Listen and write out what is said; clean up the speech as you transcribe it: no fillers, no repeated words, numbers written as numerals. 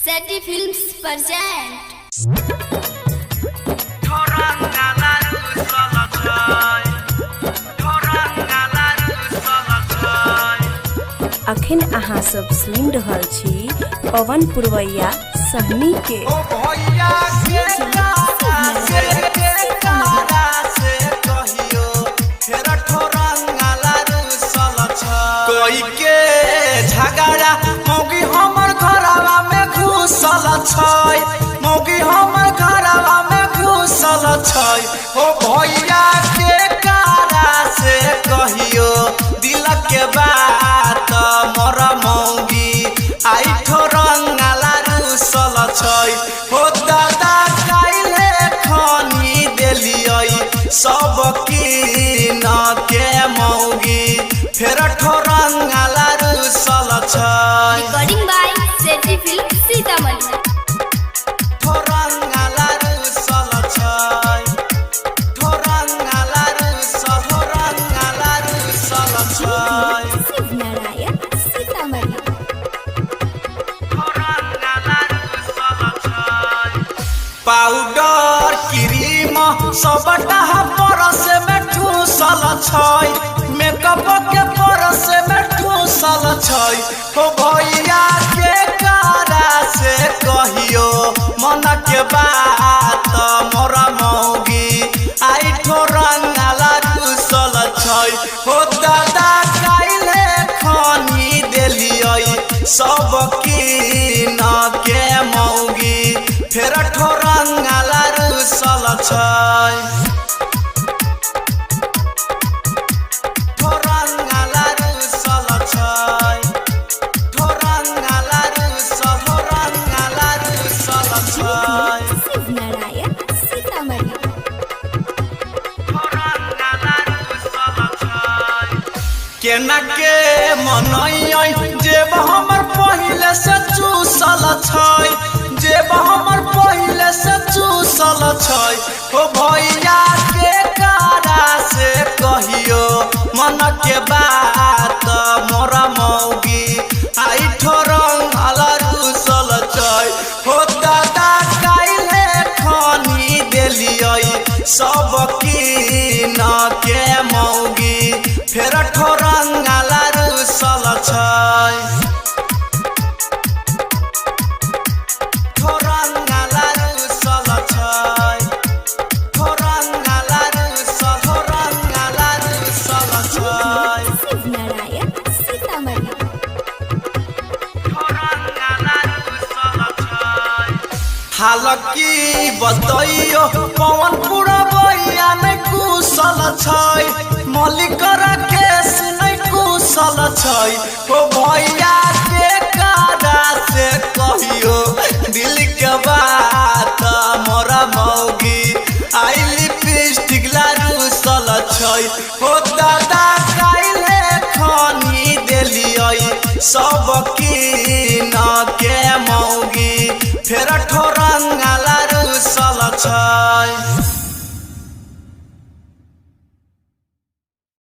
Seti Films present. अखन अहाँ सब सुनि रहल छी पवन पुरवैया सहनी के कोई के झगड़ा मौगी हमर घरवा में घुसल छै, मौगी हमर घरवा में घुसल छै। हो भैया के कारा से कहियो दिल के बात, मोर मौगी आई ठो रंगाला रुसल छै। हो दादा काइले खनी देलियै सब कीन के मौगी फेर ठो रंगाला रुसल छै। Recording by Seti Films Sitamarhi. ठो रंगाला रुसल छै, ठो रंगाला रुसल छै। शिव नारायण सीतामढ़ी। पाउडर क्रीम सबटा परस में ठूसल छै, मेकअप के परस में ठूसल छै। हो भैया के कारा से कहियो मन के बात, मोरा मौगी आई ठो रंगाला रुसल छै। हो दादा काइले खनी देलियै सब कीन के मौगी फेर ठो रंगाला रुसल छै। ठो रंगाला रुसल छै, ठो रंगाला रुसल छै। शिव नारायण सीतामढ़ी। केना के मनैयै जेब हमर पहिले से चूसल छै, जेब हमर पहिले से चूसल छै। हो भैया के कारा से कहियो मन के बात, मोरा मौगी आई ठो रंगाला रुसल छै। हो दादा काइले खनी देलियै सब कीन के मौगी फेर ठो रंगाला रुसल छै। ठो रंगाला रुसल छै, ठो रंगाला रुसल छै। शिव नारायण सीतामढ़ी। हालांकि बतैयो पवन पुरवैया नहीं कुशल छै, मलिकर केस नहीं कुशल छै। हो भैया के कारा से कहियो दिल के बात, मोरा मौगी आई लिपस्टिक ला रुसल छै। हो